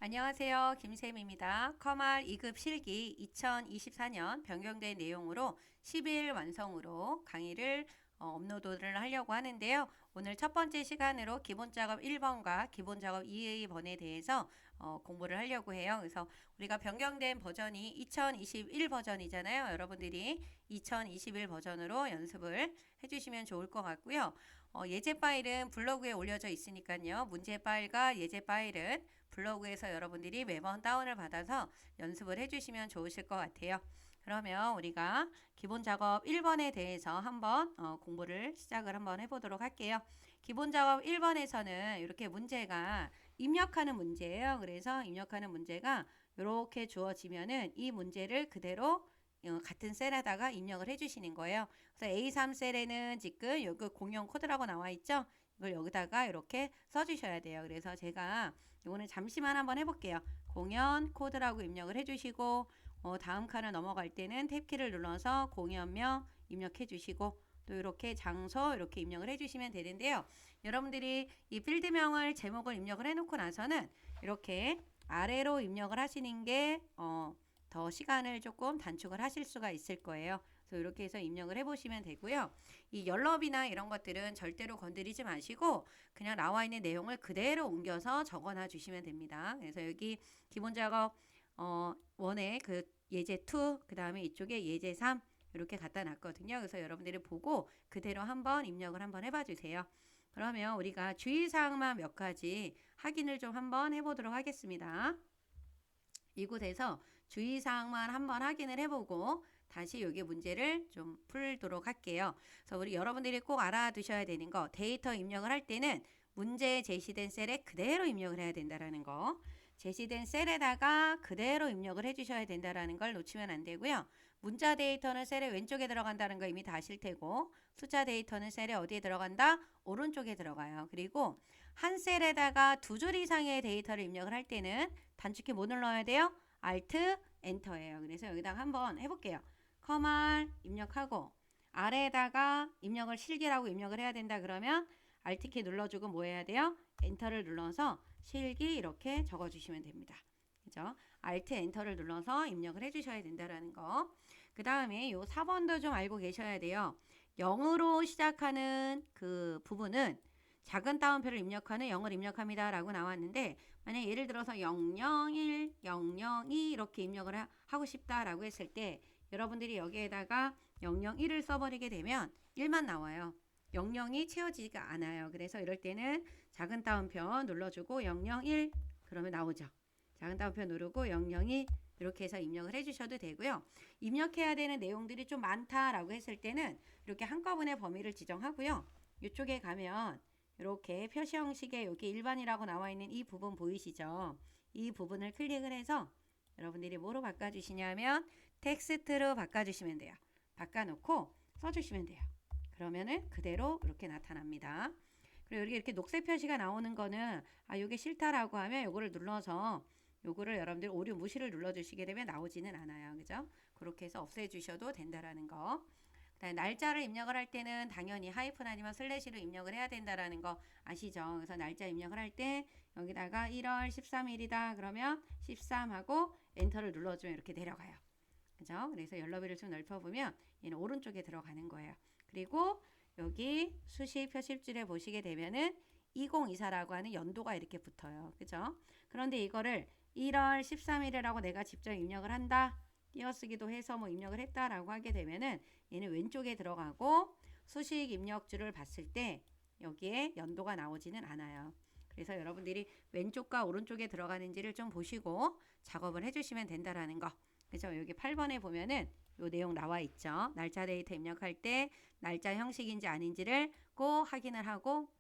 안녕하세요. 김쌤입니다. 커말 2급 실기 2024년 변경된 내용으로 10일 완성으로 강의를 업로드를 하려고 하는데요. 오늘 첫 번째 시간으로 기본 작업 1번과 기본 작업 2번에 대해서 공부를 하려고 해요. 그래서 우리가 변경된 버전이 2021 버전이잖아요. 여러분들이 2021 버전으로 연습을 해주시면 좋을 것 같고요. 예제 파일은 블로그에 올려져 있으니까요. 문제 파일과 예제 파일은 블로그에서 여러분들이 매번 다운을 받아서 연습을 해주시면 좋으실 것 같아요. 그러면 우리가 기본 작업 1번에 대해서 한번 공부를 시작을 한번 해보도록 할게요. 기본 작업 1번에서는 이렇게 문제가 입력하는 문제예요. 그래서 입력하는 문제가 이렇게 주어지면은 이 문제를 그대로 같은 셀에다가 입력을 해주시는 거예요. 그래서 A3 셀에는 지금 여기 공용 코드라고 나와 있죠. 이걸 여기다가 이렇게 써주셔야 돼요. 그래서 제가 이거는 잠시만 한번 해볼게요. 공연 코드라고 입력을 해주시고 다음 칸을 넘어갈 때는 탭키를 눌러서 공연명 입력해 주시고 또 이렇게 장소 이렇게 입력을 해주시면 되는데요. 여러분들이 이 필드명을 제목을 입력을 해놓고 나서는 이렇게 아래로 입력을 하시는 게 더 시간을 조금 단축을 하실 수가 있을 거예요. 그래서 이렇게 해서 입력을 해보시면 되고요. 이 연럽이나 이런 것들은 절대로 건드리지 마시고 그냥 나와 있는 내용을 그대로 옮겨서 적어놔 주시면 됩니다. 그래서 여기 기본 작업 원에 그 예제 2, 그 다음에 이쪽에 예제 3 이렇게 갖다 놨거든요. 그래서 여러분들이 보고 그대로 한번 입력을 한번 해봐 주세요. 그러면 우리가 주의사항만 몇 가지 확인을 좀 한번 해보도록 하겠습니다. 이곳에서 주의사항만 한번 확인을 해보고 다시 여기 문제를 좀 풀도록 할게요. 그래서 우리 여러분들이 꼭 알아두셔야 되는 거, 데이터 입력을 할 때는 문제에 제시된 셀에 그대로 입력을 해야 된다는 거, 제시된 셀에다가 그대로 입력을 해주셔야 된다는 걸 놓치면 안 되고요. 문자 데이터는 셀의 왼쪽에 들어간다는 거 이미 다 아실 테고, 숫자 데이터는 셀에 어디에 들어간다? 오른쪽에 들어가요. 그리고 한 셀에다가 두 줄 이상의 데이터를 입력을 할 때는 단축키 뭐 눌러야 돼요? Alt, Enter예요. 그래서 여기다가 한번 해볼게요. 커말 입력하고 아래에다가 입력을 실기라고 입력을 해야 된다 그러면 Alt키 눌러주고 뭐 해야 돼요? 엔터를 눌러서 실기 이렇게 적어주시면 됩니다. 그죠? Alt, 엔터를 눌러서 입력을 해주셔야 된다라는 거. 그 다음에 요 4번도 좀 알고 계셔야 돼요. 0으로 시작하는 그 부분은 작은 따옴표를 입력하는 0을 입력합니다 라고 나왔는데 만약 예를 들어서 001, 002 이렇게 입력을 하고 싶다라고 했을 때 여러분들이 여기에다가 001을 써버리게 되면 1만 나와요. 00이 채워지지가 않아요. 그래서 이럴 때는 작은 따옴표 눌러주고 001 그러면 나오죠. 작은 따옴표 누르고 002 이렇게 해서 입력을 해주셔도 되고요. 입력해야 되는 내용들이 좀 많다라고 했을 때는 이렇게 한꺼번에 범위를 지정하고요. 이쪽에 가면 이렇게 표시 형식의 여기 일반이라고 나와 있는 이 부분 보이시죠? 이 부분을 클릭을 해서 여러분들이 뭐로 바꿔주시냐면 텍스트로 바꿔주시면 돼요. 바꿔놓고 써주시면 돼요. 그러면은 그대로 이렇게 나타납니다. 그리고 여기 이렇게 녹색 표시가 나오는 거는 이게 싫다라고 하면 요거를 눌러서 요거를 여러분들 오류 무시를 눌러주시게 되면 나오지는 않아요. 그죠? 그렇게 해서 없애주셔도 된다라는 거. 그다음에 날짜를 입력을 할 때는 당연히 하이픈 아니면 슬래시로 입력을 해야 된다라는 거 아시죠? 그래서 날짜 입력을 할 때 여기다가 1월 13일이다 그러면 13하고 엔터를 눌러주면 이렇게 내려가요. 그죠? 그래서 연러비를 좀 넓혀보면 얘는 오른쪽에 들어가는 거예요. 그리고 여기 수시 표시줄에 보시게 되면은 2024라고 하는 연도가 이렇게 붙어요. 그죠? 그런데 이거를 1월 13일이라고 내가 직접 입력을 한다. 띄어쓰기도 해서 뭐 입력을 했다라고 하게 되면은 얘는 왼쪽에 들어가고 수식 입력줄을 봤을 때 여기에 연도가 나오지는 않아요. 그래서 여러분들이 왼쪽과 오른쪽에 들어가는지를 좀 보시고 작업을 해주시면 된다라는 거. 그래서 여기 8번에 보면은 요 내용 나와 있죠. 날짜 데이터 입력할 때 날짜 형식인지 아닌지를 꼭 확인을 하고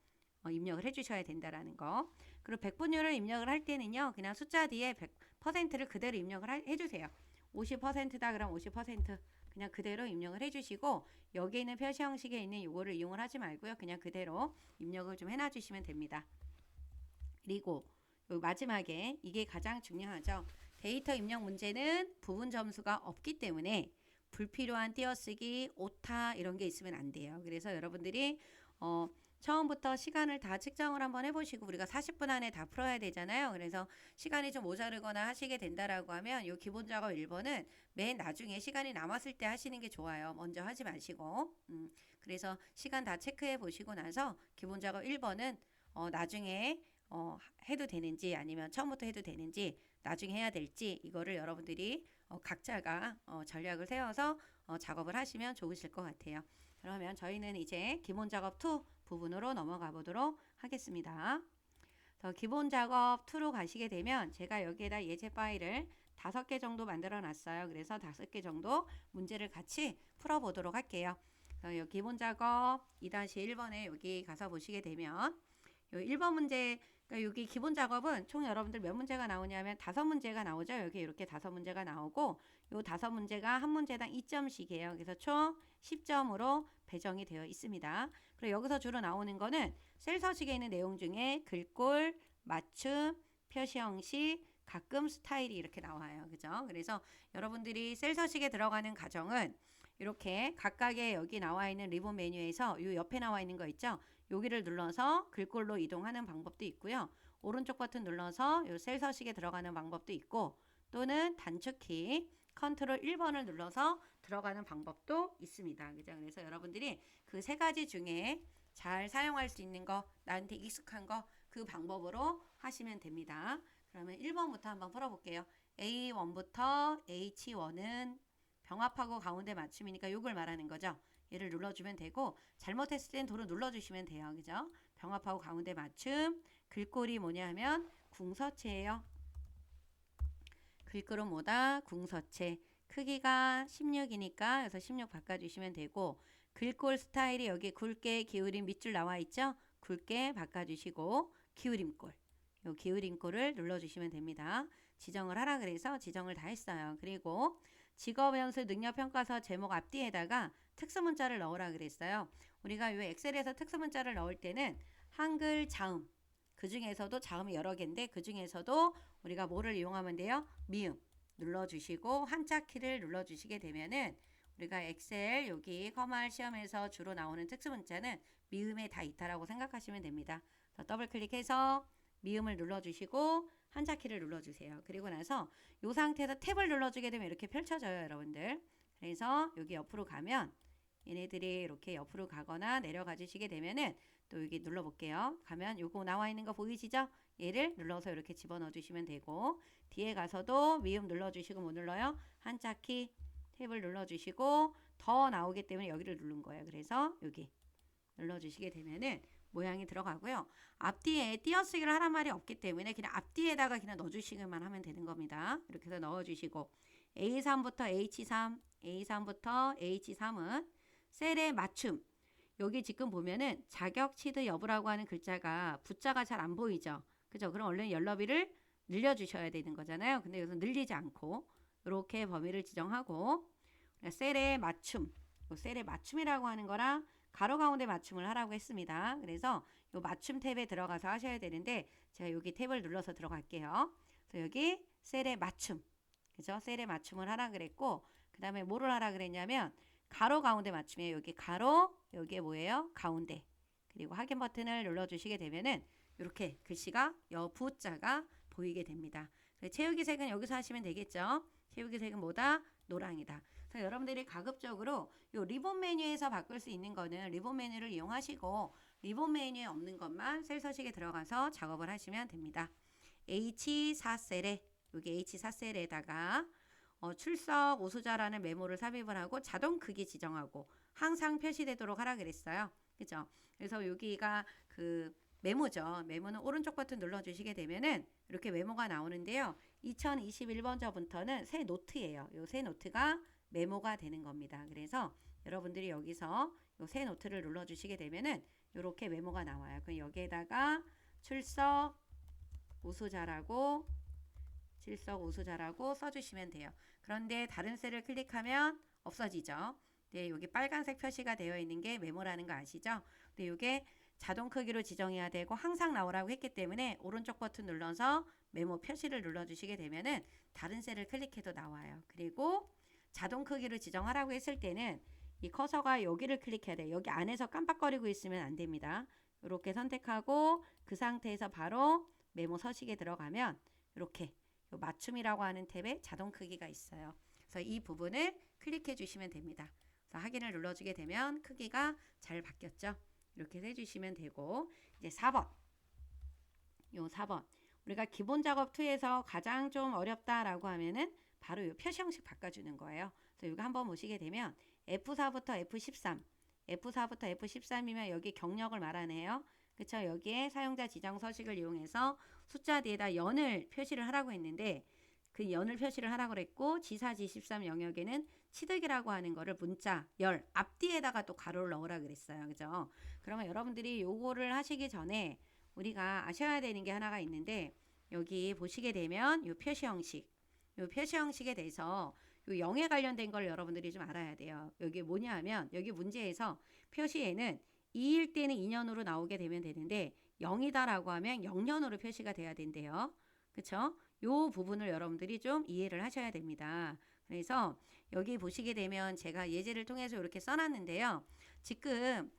입력을 해주셔야 된다라는 거. 그리고 백분율을 입력을 할 때는요. 그냥 숫자 뒤에 100%를 그대로 입력을 해주세요. 50%다 그럼 50% 그냥 그대로 입력을 해주시고 여기에 있는 표시 형식에 있는 요거를 이용을 하지 말고요. 그냥 그대로 입력을 좀 해놔주시면 됩니다. 그리고 마지막에 이게 가장 중요하죠. 데이터 입력 문제는 부분 점수가 없기 때문에 불필요한 띄어쓰기, 오타 이런 게 있으면 안 돼요. 그래서 여러분들이 처음부터 시간을 다 측정을 한번 해보시고 우리가 40분 안에 다 풀어야 되잖아요. 그래서 시간이 좀 모자르거나 하시게 된다라고 하면 이 기본 작업 1번은 맨 나중에 시간이 남았을 때 하시는 게 좋아요. 먼저 하지 마시고. 그래서 시간 다 체크해 보시고 나서 기본 작업 1번은 나중에 해도 되는지 아니면 처음부터 해도 되는지 나중에 해야 될지 이거를 여러분들이 각자가 전략을 세워서 작업을 하시면 좋으실 것 같아요. 그러면 저희는 이제 기본 작업 2 부분으로 넘어가 보도록 하겠습니다. 기본 작업 2로 가시게 되면 제가 여기에다 예제 파일을 5개 정도 만들어 놨어요. 그래서 5개 정도 문제를 같이 풀어 보도록 할게요. 이 기본 작업 2-1번에 여기 가서 보시게 되면 요 1번 문제, 그러니까 여기 기본 작업은 총 여러분들 몇 문제가 나오냐면 5문제가 나오죠. 여기 이렇게 5문제가 나오고 요 5문제가 한 문제당 2점씩이에요. 그래서 총 10점으로 배정이 되어 있습니다. 그리고 여기서 주로 나오는 거는 셀 서식에 있는 내용 중에 글꼴, 맞춤, 표시 형식, 가끔 스타일이 이렇게 나와요. 그죠? 그래서 여러분들이 셀 서식에 들어가는 과정은 이렇게 각각의 여기 나와 있는 리본 메뉴에서 요 옆에 나와 있는 거 있죠? 여기를 눌러서 글꼴로 이동하는 방법도 있고요. 오른쪽 버튼 눌러서 요 셀 서식에 들어가는 방법도 있고 또는 단축키 컨트롤 1번을 눌러서 들어가는 방법도 있습니다. 그죠? 그래서 여러분들이 그 세 가지 중에 잘 사용할 수 있는 거, 나한테 익숙한 거 그 방법으로 하시면 됩니다. 그러면 1번부터 한번 풀어볼게요. A1부터 H1은 병합하고 가운데 맞춤이니까 요걸 말하는 거죠. 얘를 눌러주면 되고 잘못했을 땐 도로 눌러주시면 돼요. 그죠? 병합하고 가운데 맞춤. 글꼴이 뭐냐 하면 궁서체예요. 글꼴은 뭐다? 궁서체. 크기가 16이니까 그래서 16 바꿔주시면 되고 글꼴 스타일이 여기 굵게 기울인 밑줄 나와 있죠? 굵게 바꿔주시고 기울임꼴. 요 기울임꼴을 눌러주시면 됩니다. 지정을 하라 그래서 지정을 다 했어요. 그리고 직업연수 능력평가서 제목 앞뒤에다가 특수문자를 넣으라 그랬어요. 우리가 이 엑셀에서 특수문자를 넣을 때는 한글 자음, 그 중에서도 자음이 여러 개인데 그 중에서도 우리가 뭐를 이용하면 돼요? 미음 눌러주시고 한자 키를 눌러주시게 되면은 우리가 엑셀 여기 커말 시험에서 주로 나오는 특수문자는 미음에 다 있다라고 생각하시면 됩니다. 더블 클릭해서 미음을 눌러주시고 한자 키를 눌러주세요. 그리고 나서 이 상태에서 탭을 눌러주게 되면 이렇게 펼쳐져요, 여러분들. 그래서 여기 옆으로 가면 얘네들이 이렇게 옆으로 가거나 내려가 주시게 되면은 또 여기 눌러볼게요. 가면 요거 나와 있는 거 보이시죠? 얘를 눌러서 이렇게 집어넣어 주시면 되고 뒤에 가서도 미음 눌러주시고 뭐 눌러요? 한자 키 탭을 눌러주시고 더 나오기 때문에 여기를 누른 거예요. 그래서 여기 눌러주시게 되면은 모양이 들어가고요. 앞뒤에 띄어쓰기를 하란 말이 없기 때문에 그냥 앞뒤에다가 그냥 넣어주시기만 하면 되는 겁니다. 이렇게 해서 넣어주시고 A3부터 H3, A3부터 H3은 셀의 맞춤. 여기 지금 보면은 자격 치드 여부라고 하는 글자가 붓자가 잘 안 보이죠. 그죠? 그럼 얼른 열너비를 늘려주셔야 되는 거잖아요. 근데 여기서 늘리지 않고 이렇게 범위를 지정하고 셀의 맞춤. 셀의 맞춤이라고 하는 거랑 가로 가운데 맞춤을 하라고 했습니다. 그래서 이 맞춤 탭에 들어가서 하셔야 되는데 제가 여기 탭을 눌러서 들어갈게요. 그래서 여기 셀의 맞춤. 그죠? 셀의 맞춤을 하라 그랬고 그 다음에 뭐를 하라 그랬냐면 가로 가운데 맞춤이에요. 여기 가로, 여기에 뭐예요? 가운데. 그리고 확인 버튼을 눌러주시게 되면은 이렇게 글씨가 부자가 보이게 됩니다. 채우기 색은 여기서 하시면 되겠죠? 채우기 색은 뭐다? 노랑이다. 그래서 여러분들이 가급적으로 이 리본 메뉴에서 바꿀 수 있는 거는 리본 메뉴를 이용하시고 리본 메뉴에 없는 것만 셀 서식에 들어가서 작업을 하시면 됩니다. H4셀에 여기 H4셀에다가 출석 우수자라는 메모를 삽입을 하고 자동 크기 지정하고 항상 표시되도록 하라 그랬어요. 그죠? 그래서 여기가 그 메모죠. 메모는 오른쪽 버튼 눌러주시게 되면은 이렇게 메모가 나오는데요. 2021번서부터는 새 노트예요. 이 새 노트가 메모가 되는 겁니다. 그래서 여러분들이 여기서 이 새 노트를 눌러주시게 되면은 이렇게 메모가 나와요. 그럼 여기에다가 출석 우수자라고 써주시면 돼요. 그런데 다른 셀을 클릭하면 없어지죠. 네, 여기 빨간색 표시가 되어 있는 게 메모라는 거 아시죠? 근데 이게 자동 크기로 지정해야 되고 항상 나오라고 했기 때문에 오른쪽 버튼 눌러서 메모 표시를 눌러주시게 되면은 다른 셀을 클릭해도 나와요. 그리고 자동 크기로 지정하라고 했을 때는 이 커서가 여기를 클릭해야 돼요. 여기 안에서 깜빡거리고 있으면 안 됩니다. 이렇게 선택하고 그 상태에서 바로 메모 서식에 들어가면 이렇게 맞춤이라고 하는 탭에 자동 크기가 있어요. 그래서 이 부분을 클릭해 주시면 됩니다. 그래서 확인을 눌러주게 되면 크기가 잘 바뀌었죠. 이렇게 해주시면 되고 이제 4번. 요 4번. 우리가 기본 작업 2에서 가장 좀 어렵다라고 하면은 바로 이 표시 형식 바꿔주는 거예요. 그래서 이거 한번 보시게 되면 F4부터 F13, F4부터 F13이면 여기 경력을 말하네요. 그쵸? 여기에 사용자 지정 서식을 이용해서 숫자 뒤에다 연을 표시를 하라고 했는데 그 연을 표시를 하라고 그랬고 G4, G13 영역에는 취득이라고 하는 거를 문자, 열, 앞뒤에다가 또 가로를 넣으라 그랬어요. 그죠? 그러면 여러분들이 요거를 하시기 전에 우리가 아셔야 되는 게 하나가 있는데 여기 보시게 되면 요 표시 형식, 요 표시 형식에 대해서 요 0에 관련된 걸 여러분들이 좀 알아야 돼요. 여기 뭐냐 하면 여기 문제에서 표시에는 2일 때는 2년으로 나오게 되면 되는데 0이다라고 하면 0년으로 표시가 돼야 된대요. 그쵸? 요 부분을 여러분들이 좀 이해를 하셔야 됩니다. 그래서 여기 보시게 되면 제가 예제를 통해서 이렇게 써놨는데요. 지금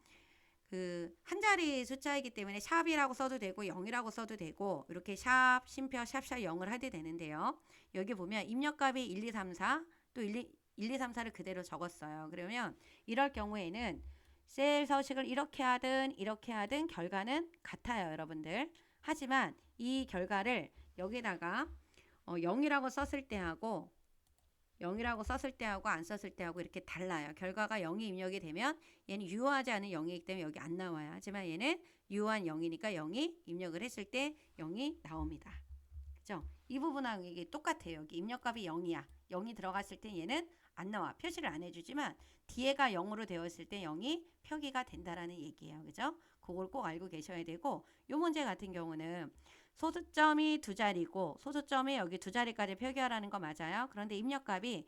그 한 자리 숫자이기 때문에 샵이라고 써도 되고 0이라고 써도 되고 이렇게 샵, 쉼표, 샵 0을 하게 되는데요. 여기 보면 입력값이 1, 2, 3, 4 또 1, 2, 3, 4를 그대로 적었어요. 그러면 이럴 경우에는 셀 서식을 이렇게 하든 결과는 같아요, 여러분들. 하지만 이 결과를 여기다가 0이라고 썼을 때하고 0이라고 썼을 때하고 안 썼을 때하고 이렇게 달라요. 결과가 0이 입력이 되면 얘는 유효하지 않은 0이기 때문에 여기 안 나와요. 하지만 얘는 유효한 0이니까 0이 입력을 했을 때 0이 나옵니다. 그죠? 이 부분하고 이게 똑같아요. 여기 입력값이 0이야. 0이 들어갔을 때 얘는 안 나와. 표시를 안 해주지만 뒤에가 0으로 되어 있을 때 0이 표기가 된다라는 얘기예요. 그죠? 그걸 꼭 알고 계셔야 되고 이 문제 같은 경우는 소수점이 두 자리고 소수점이 여기 두 자리까지 표기하라는 거 맞아요. 그런데 입력값이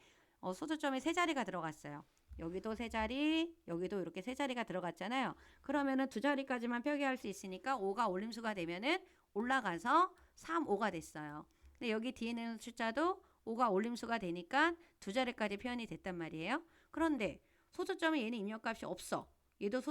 소수점이 세 자리가 들어갔어요. 여기도 세 자리, 여기도 이렇게 세 자리가 들어갔잖아요. 그러면은 두 자리까지만 표기할 수 있으니까 5가 올림수가 되면은 올라가서 3, 5가 됐어요. 근데 여기 뒤에 있는 숫자도 5가 올림수가 되니까 두 자리까지 표현이 됐단 말이에요. 그런데 소수점에 얘는 입력값이 없어. 얘도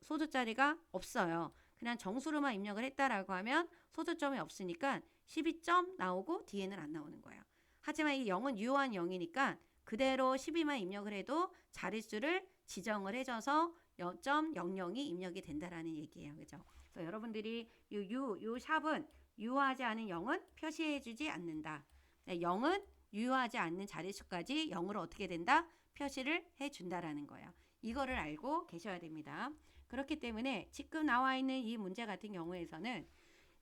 소수자리가 없어요. 그냥 정수로만 입력을 했다라고 하면 소수점이 없으니까 12점 나오고 뒤에는 안 나오는 거예요. 하지만 이 0은 유효한 0이니까 그대로 12만 입력을 해도 자릿수를 지정을 해줘서 0.00이 입력이 된다라는 얘기예요. 그죠? 그래서 여러분들이 요 샵은 유효하지 않은 0은 표시해주지 않는다. 0은 유효하지 않는 자릿수까지 0으로 어떻게 된다? 표시를 해준다라는 거예요. 이거를 알고 계셔야 됩니다. 그렇기 때문에 지금 나와 있는 이 문제 같은 경우에서는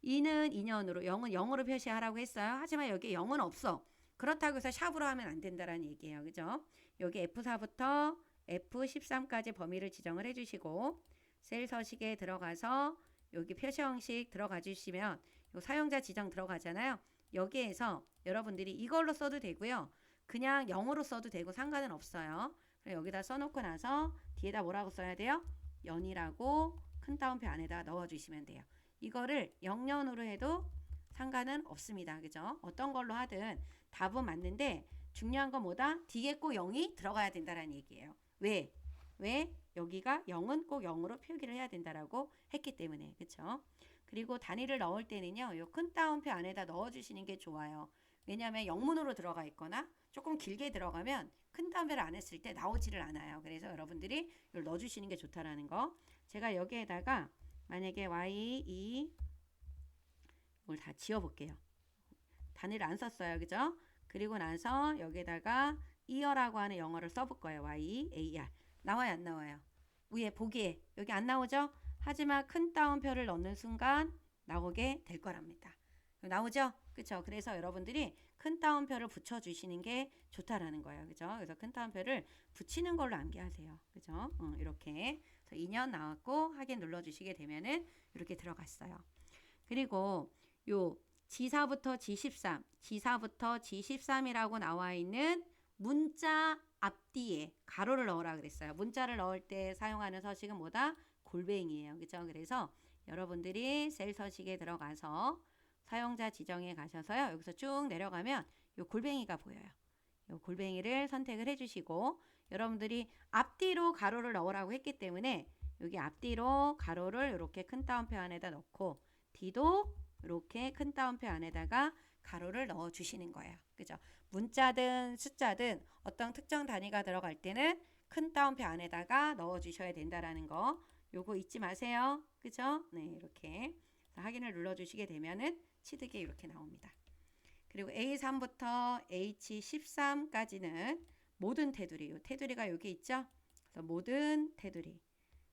2는 2년으로 0은 0으로 표시하라고 했어요. 하지만 여기 0은 없어. 그렇다고 해서 샵으로 하면 안 된다라는 얘기예요. 그죠? 여기 F4부터 F13까지 범위를 지정을 해주시고 셀 서식에 들어가서 여기 표시 형식 들어가 주시면 요 사용자 지정 들어가잖아요. 여기에서 여러분들이 이걸로 써도 되고요. 그냥 0으로 써도 되고 상관은 없어요. 여기다 써놓고 나서 뒤에다 뭐라고 써야 돼요? 연이라고 큰 따옴표 안에다 넣어주시면 돼요. 이거를 0년으로 해도 상관은 없습니다. 그죠? 어떤 걸로 하든 답은 맞는데 중요한 건 뭐다? 뒤에 꼭 0이 들어가야 된다는 얘기예요. 왜? 여기가 0은 꼭 0으로 표기를 해야 된다라고 했기 때문에. 그쵸? 그리고 단위를 넣을 때는요. 요 큰 따옴표 안에다 넣어주시는 게 좋아요. 왜냐하면 영문으로 들어가 있거나 조금 길게 들어가면 큰 따옴표를 안 했을 때 나오지를 않아요. 그래서 여러분들이 이걸 넣어주시는 게 좋다라는 거. 제가 여기에다가 만약에 y, 2 이걸 다 지워볼게요. 단위를 안 썼어요. 그죠? 그리고 나서 여기에다가 이어라고 하는 영어를 써볼 거예요. y, AR. 나와요? 안 나와요? 위에 보기에 여기 안 나오죠? 하지만 큰 따옴표를 넣는 순간 나오게 될 거랍니다. 나오죠? 그쵸? 그래서 여러분들이 큰 따옴표를 붙여주시는 게 좋다라는 거예요. 그죠? 그래서 큰 따옴표를 붙이는 걸로 암기하세요. 그죠? 이렇게. 그래서 2년 나왔고 확인 눌러주시게 되면은 이렇게 들어갔어요. 그리고 요 G4부터 G13, G4부터 G13이라고 나와 있는 문자 앞뒤에 가로를 넣으라 그랬어요. 문자를 넣을 때 사용하는 서식은 뭐다? 골뱅이에요. 그죠? 그래서 여러분들이 셀 서식에 들어가서 사용자 지정에 가셔서요. 여기서 쭉 내려가면 요 골뱅이가 보여요. 요 골뱅이를 선택을 해주시고 여러분들이 앞뒤로 가로를 넣으라고 했기 때문에 여기 앞뒤로 가로를 이렇게 큰 따옴표 안에다 넣고 뒤도 이렇게 큰 따옴표 안에다가 가로를 넣어 주시는 거예요. 그죠? 문자든 숫자든 어떤 특정 단위가 들어갈 때는 큰 따옴표 안에다가 넣어 주셔야 된다라는 거. 요거 잊지 마세요. 그죠? 네, 이렇게 확인을 눌러 주시게 되면은 취득이 이렇게 나옵니다. 그리고 A3부터 H13까지는 모든 테두리, 요 테두리가 여기 있죠? 그래서 모든 테두리.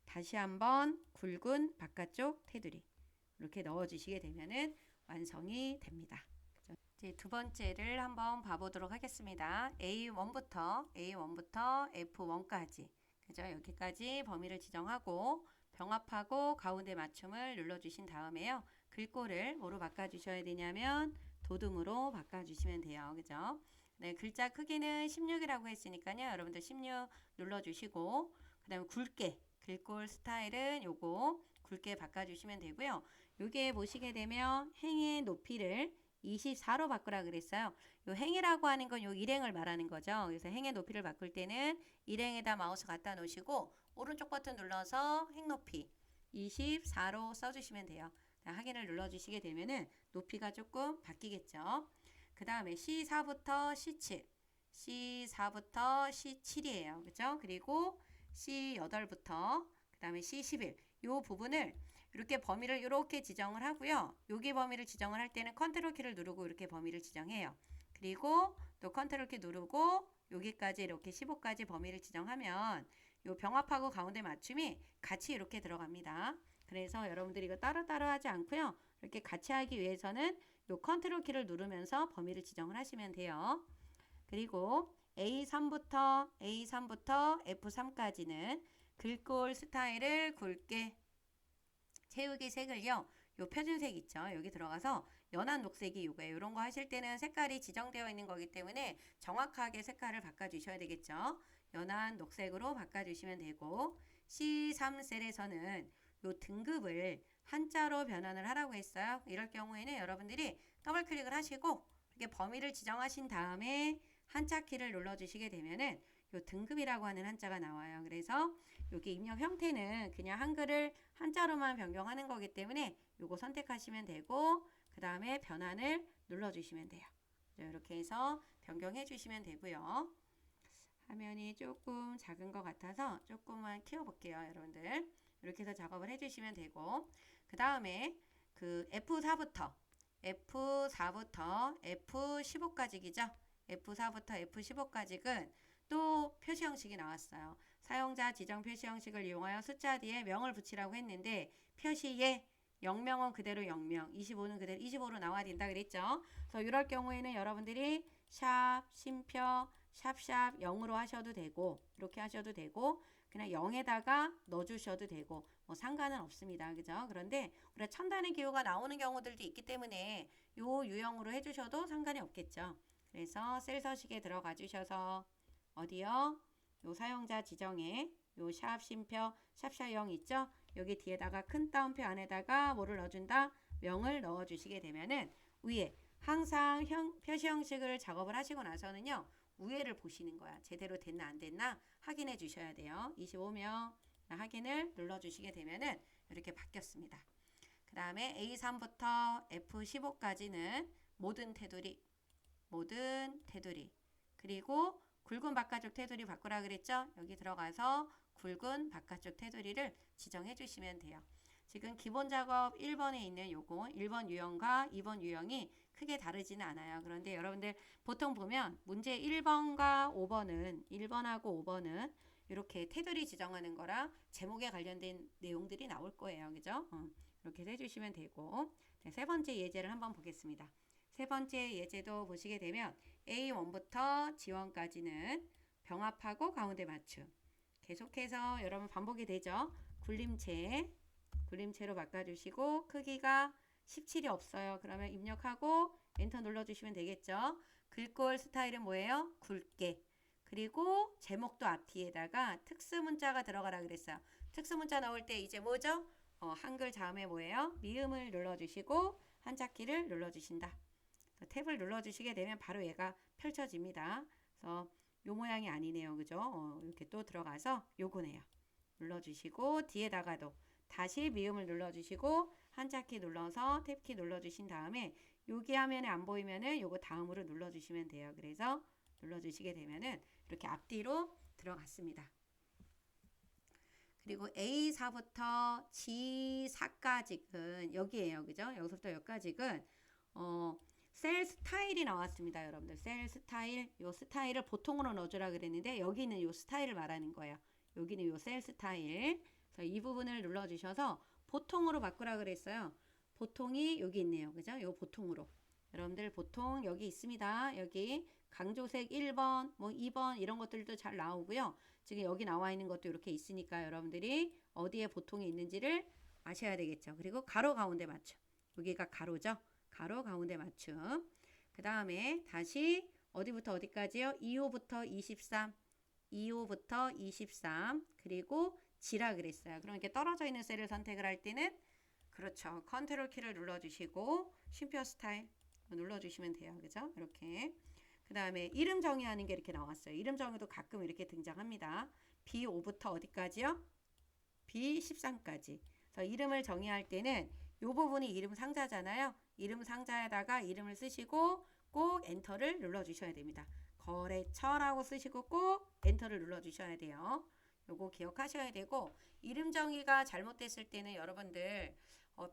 다시 한번 굵은 바깥쪽 테두리. 이렇게 넣어 주시게 되면은 완성이 됩니다. 이제 두 번째를 한번 봐보도록 하겠습니다. A1부터 F1까지. 그죠? 여기까지 범위를 지정하고 병합하고 가운데 맞춤을 눌러주신 다음에요. 글꼴을 뭐로 바꿔주셔야 되냐면 도둠으로 바꿔주시면 돼요. 그죠? 네, 글자 크기는 16이라고 했으니까요. 여러분들 16 눌러주시고 그 다음에 굵게 글꼴 스타일은 요거 굵게 바꿔주시면 되고요. 여기에 보시게 되면 행의 높이를 24로 바꾸라 그랬어요. 요 행이라고 하는 건 요 일행을 말하는 거죠. 그래서 행의 높이를 바꿀 때는 일행에다 마우스 갖다 놓으시고 오른쪽 버튼 눌러서 행 높이 24로 써주시면 돼요. 확인을 눌러주시게 되면은 높이가 조금 바뀌겠죠. 그 다음에 C4부터 C7, C4부터 C7이에요. 그죠? 그리고 C8부터 그 다음에 C11 요 부분을 이렇게 범위를 이렇게 지정을 하고요. 여기 범위를 지정을 할 때는 컨트롤 키를 누르고 이렇게 범위를 지정해요. 그리고 또 컨트롤 키 누르고 여기까지 이렇게 15까지 범위를 지정하면 요 병합하고 가운데 맞춤이 같이 이렇게 들어갑니다. 그래서 여러분들이 이거 따로따로 하지 않고요. 이렇게 같이 하기 위해서는 요 컨트롤 키를 누르면서 범위를 지정을 하시면 돼요. 그리고 A3부터 F3까지는 글꼴 스타일을 굵게 채우기 색을요. 요 표준색 있죠. 여기 들어가서 연한 녹색이 요거예요. 이런 거 하실 때는 색깔이 지정되어 있는 거기 때문에 정확하게 색깔을 바꿔주셔야 되겠죠. 연한 녹색으로 바꿔주시면 되고 C3셀에서는 요 등급을 한자로 변환을 하라고 했어요. 이럴 경우에는 여러분들이 더블 클릭을 하시고 이렇게 범위를 지정하신 다음에 한자 키를 눌러주시게 되면은 요 등급이라고 하는 한자가 나와요. 그래서 여기 입력 형태는 그냥 한글을 한자로만 변경하는 거기 때문에 요거 선택하시면 되고 그 다음에 변환을 눌러주시면 돼요. 이렇게 해서 변경해 주시면 되고요. 화면이 조금 작은 것 같아서 조금만 키워볼게요. 여러분들 이렇게 해서 작업을 해주시면 되고 그 다음에 그 F4부터 F15까지죠. F4부터 F15까지는 또 표시 형식이 나왔어요. 사용자 지정 표시 형식을 이용하여 숫자 뒤에 명을 붙이라고 했는데 표시에 0명은 그대로 0명, 25는 그대로 25로 나와야 된다 그랬죠. 그래서 이럴 경우에는 여러분들이 샵, 쉼표, 샵샵 0으로 하셔도 되고 이렇게 하셔도 되고 그냥 0에다가 넣어주셔도 되고 뭐 상관은 없습니다. 그죠? 그런데 우리가 첨단의 기호가 나오는 경우들도 있기 때문에 요 유형으로 해주셔도 상관이 없겠죠. 그래서 셀 서식에 들어가 주셔서 어디요? 요 사용자 지정에 요 샵 쉼표 샵샵 0 있죠? 여기 뒤에다가 큰 따옴표 안에다가 뭐를 넣어준다? 명을 넣어주시게 되면은 위에 항상 표시 형식을 작업을 하시고 나서는요. 위에를 보시는 거야. 제대로 됐나 안 됐나 확인해 주셔야 돼요. 25명 확인을 눌러주시게 되면은 이렇게 바뀌었습니다. 그 다음에 A3부터 F15까지는 모든 테두리 그리고 굵은 바깥쪽 테두리 바꾸라 그랬죠? 여기 들어가서 굵은 바깥쪽 테두리를 지정해 주시면 돼요. 지금 기본 작업 1번에 있는 요거 1번 유형과 2번 유형이 크게 다르지는 않아요. 그런데 여러분들 보통 보면 문제 1번과 5번은 1번하고 5번은 이렇게 테두리 지정하는 거랑 제목에 관련된 내용들이 나올 거예요. 그죠? 이렇게 해주시면 되고 네, 세 번째 예제를 한번 보겠습니다. 세 번째 예제도 보시게 되면 A1부터 G1까지는 병합하고 가운데 맞춤. 계속해서 여러분 반복이 되죠. 굴림체로 바꿔주시고 크기가 17이 없어요. 그러면 입력하고 엔터 눌러주시면 되겠죠. 글꼴 스타일은 뭐예요? 굵게. 그리고 제목도 앞뒤에다가 특수문자가 들어가라 그랬어요. 특수문자 넣을 때 이제 뭐죠? 한글 다음에 뭐예요? 미음을 눌러주시고 한자키를 눌러주신다. 탭을 눌러주시게 되면 바로 얘가 펼쳐집니다. 그래서 요 모양이 아니네요. 그죠? 이렇게 또 들어가서 요거네요. 눌러주시고 뒤에다가도 다시 미음을 눌러주시고 한자키 눌러서 탭키 눌러주신 다음에 여기 화면에 안 보이면은 요거 다음으로 눌러주시면 돼요. 그래서 눌러주시게 되면은 이렇게 앞뒤로 들어갔습니다. 그리고 A4부터 G4까지는 여기에요. 그죠? 여기서부터 여기까지는 셀 스타일이 나왔습니다. 여러분들 셀 스타일, 요 스타일을 보통으로 넣어주라 그랬는데 여기는 요 스타일을 말하는 거예요. 여기는 요 셀 스타일. 그래서 이 부분을 눌러주셔서 보통으로 바꾸라 그랬어요. 보통이 여기 있네요. 그죠? 요 보통으로. 여러분들 보통 여기 있습니다. 여기 강조색 1번, 뭐 2번 이런 것들도 잘 나오고요. 지금 여기 나와 있는 것도 이렇게 있으니까 여러분들이 어디에 보통이 있는지를 아셔야 되겠죠. 그리고 가로 가운데 맞춤. 여기가 가로죠. 가로 가운데 맞춤. 그 다음에 다시 어디부터 어디까지요? 2호부터 23. 2호부터 23. 그리고 G라 그랬어요. 그럼 이렇게 떨어져 있는 셀을 선택을 할 때는 그렇죠. 컨트롤 키를 눌러주시고 쉼표 스타일 눌러주시면 돼요. 그죠? 이렇게. 그 다음에 이름 정의하는 게 이렇게 나왔어요. 이름 정의도 가끔 이렇게 등장합니다. B5부터 어디까지요? B13까지. 그래서 이름을 정의할 때는 이 부분이 이름 상자잖아요. 이름 상자에다가 이름을 쓰시고 꼭 엔터를 눌러주셔야 됩니다. 거래처라고 쓰시고 꼭 엔터를 눌러주셔야 돼요. 요거 기억하셔야 되고 이름 정의가 잘못됐을 때는 여러분들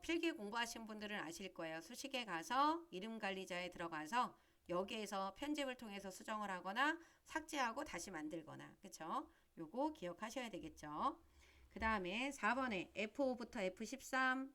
필기 공부하신 분들은 아실 거예요. 수식에 가서 이름 관리자에 들어가서 여기에서 편집을 통해서 수정을 하거나 삭제하고 다시 만들거나 그쵸? 요거 기억하셔야 되겠죠. 그 다음에 4번에 F5부터 F13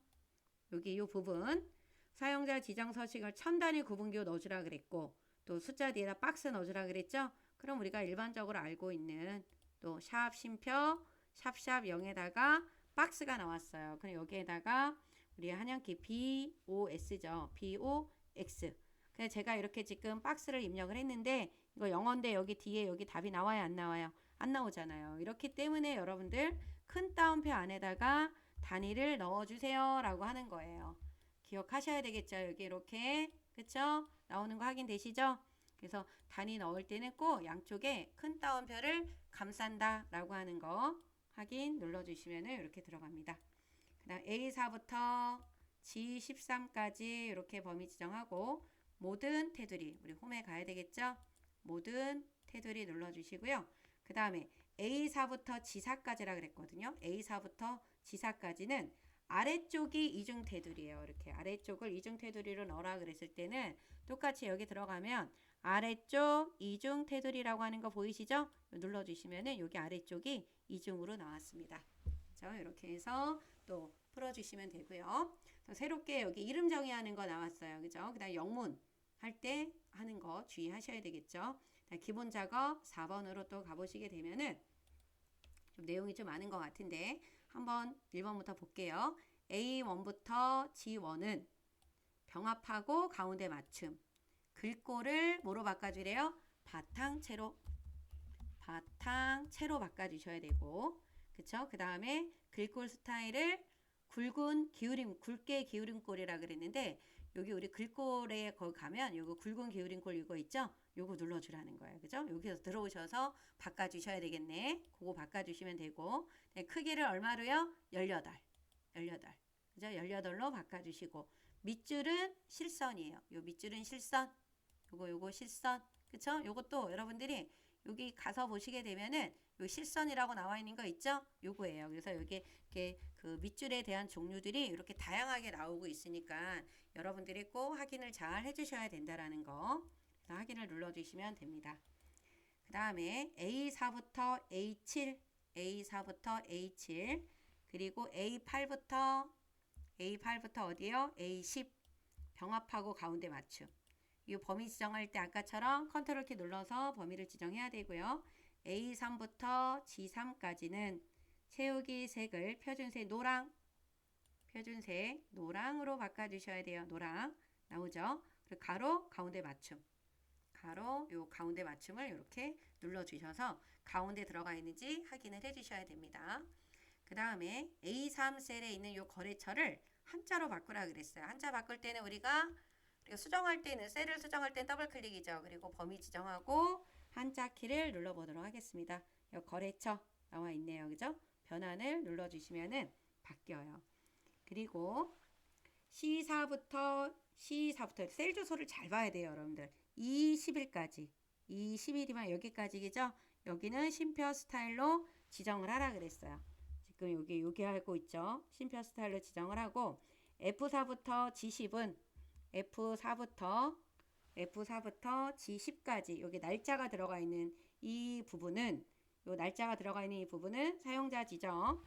여기 요 부분 사용자 지정 서식을 첨단위 구분기호 넣어주라 그랬고 또 숫자 뒤에다 박스 넣어주라 그랬죠. 그럼 우리가 일반적으로 알고 있는 또 샵 쉼표 샵샵 0에다가 박스가 나왔어요. 그럼 여기에다가 우리 한양키 BOS죠. BOX. 그래서 제가 이렇게 지금 박스를 입력을 했는데 이거 영어인데 여기 뒤에 여기 답이 나와요? 안 나와요? 안 나오잖아요. 이렇기 때문에 여러분들 큰 따옴표 안에다가 단위를 넣어주세요 라고 하는 거예요. 기억하셔야 되겠죠. 여기 이렇게 그쵸? 나오는 거 확인되시죠? 그래서 단위 넣을 때는 꼭 양쪽에 큰 따옴표를 감싼다 라고 하는 거 확인 눌러주시면 이렇게 들어갑니다. 그 다음 A4부터 G13까지 이렇게 범위 지정하고 모든 테두리 우리 홈에 가야 되겠죠? 모든 테두리 눌러주시고요. 그 다음에 A4부터 G4까지라 그랬거든요. A4부터 G4까지는 아래쪽이 이중 테두리예요. 이렇게 아래쪽을 이중 테두리로 넣으라 그랬을 때는 똑같이 여기 들어가면 아래쪽 이중 테두리라고 하는 거 보이시죠? 눌러주시면은 여기 아래쪽이 이중으로 나왔습니다. 그렇죠? 이렇게 해서 또 풀어주시면 되고요. 새롭게 여기 이름 정의하는 거 나왔어요. 그죠? 그 다음 영문 할 때 하는 거 주의하셔야 되겠죠. 기본 작업 4번으로 또 가보시게 되면은 좀 내용이 좀 많은 것 같은데 한번 1번부터 볼게요. A1부터 G1은 병합하고 가운데 맞춤. 글꼴을 뭐로 바꿔주래요? 바탕채로 바꿔주셔야 되고 그쵸? 그 다음에 글꼴 스타일을 굵은 기울임, 굵게 기울인 꼴이라 그랬는데 여기 우리 글꼴에 거기 가면 요거 굵은 기울인 꼴 이거 있죠? 요거 눌러주라는 거예요. 그죠? 여기서 들어오셔서 바꿔주셔야 되겠네. 그거 바꿔주시면 되고 네, 크기를 얼마로요? 18. 그죠? 18로 바꿔주시고 밑줄은 실선이에요. 요 밑줄은 실선. 요거 실선. 그쵸? 요것도 여러분들이 여기 가서 보시게 되면은 요 실선이라고 나와 있는 거 있죠? 요거예요. 그래서 여기 이렇게 그 밑줄에 대한 종류들이 이렇게 다양하게 나오고 있으니까 여러분들이 꼭 확인을 잘 해주셔야 된다라는 거. 그래서 확인을 눌러주시면 됩니다. 그 다음에 A4부터 A7 그리고 A8부터 어디요? A10 병합하고 가운데 맞춤. 이 범위 지정할 때 아까처럼 컨트롤 키 눌러서 범위를 지정해야 되고요. A3부터 G3까지는 채우기 색을 표준색 노랑으로 바꿔주셔야 돼요. 노랑 나오죠? 그리고 가로 가운데 맞춤. 요 가운데 맞춤을 이렇게 눌러주셔서 가운데 들어가 있는지 확인을 해주셔야 됩니다. 그 다음에 A3 셀에 있는 요 거래처를 한자로 바꾸라 그랬어요. 한자 바꿀 때는 우리가 수정할 때는 셀을 수정할 때는 더블 클릭이죠. 그리고 범위 지정하고 한자 키를 눌러보도록 하겠습니다. 요 거래처 나와 있네요. 그죠? 변환을 눌러주시면은 바뀌어요. 그리고 C4부터 셀 주소를 잘 봐야 돼요, 여러분들. 20일까지. 20일이면 여기까지겠죠? 여기는 쉼표 스타일로 지정을 하라 그랬어요. 지금 여기 하고 있죠? 쉼표 스타일로 지정을 하고 F4부터 G10은 F4부터 G10까지 여기 날짜가 들어가 있는 이 부분은 사용자 지정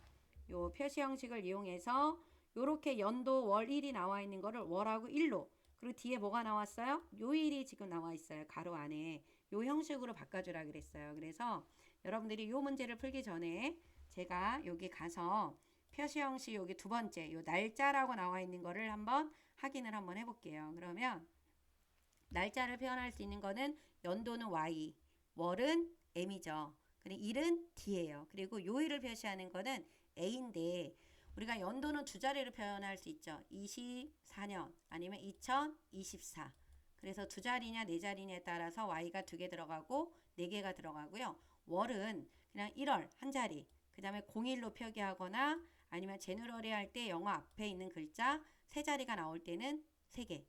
요 표시 형식을 이용해서 요렇게 연도 월일이 나와 있는 거를 월하고 일로 그리고 뒤에 뭐가 나왔어요? 요일이 지금 나와 있어요. 가로 안에 요 형식으로 바꿔주라 그랬어요. 그래서 여러분들이 요 문제를 풀기 전에 제가 여기 가서 표시 형식 여기 두 번째 요 날짜라고 나와 있는 거를 한번 확인을 한번 해볼게요. 그러면 날짜를 표현할 수 있는 거는 연도는 Y, 월은 M이죠. 그리고 일은 D예요. 그리고 요일을 표시하는 거는 A인데 우리가 연도는 두 자리로 표현할 수 있죠. 24년 아니면 2024. 그래서 두 자리냐 네 자리냐에 따라서 Y가 두 개 들어가고 네 개가 들어가고요. 월은 그냥 1월 한 자리. 그 다음에 01로 표기하거나 아니면 제너럴이 할 때 영어 앞에 있는 글자 세 자리가 나올 때는 세 개.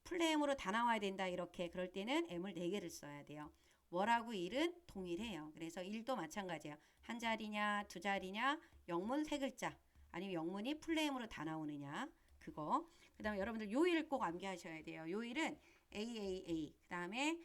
풀네임으로 다 나와야 된다 이렇게 그럴 때는 M을 4개를 써야 돼요. 월하고 일은 동일해요. 그래서 일도 마찬가지예요. 한 자리냐 두 자리냐 영문 세 글자 아니면 영문이 풀네임으로 다 나오느냐 그거. 그 다음에 여러분들 요일 꼭 암기하셔야 돼요. 요일은 AAA 그 다음에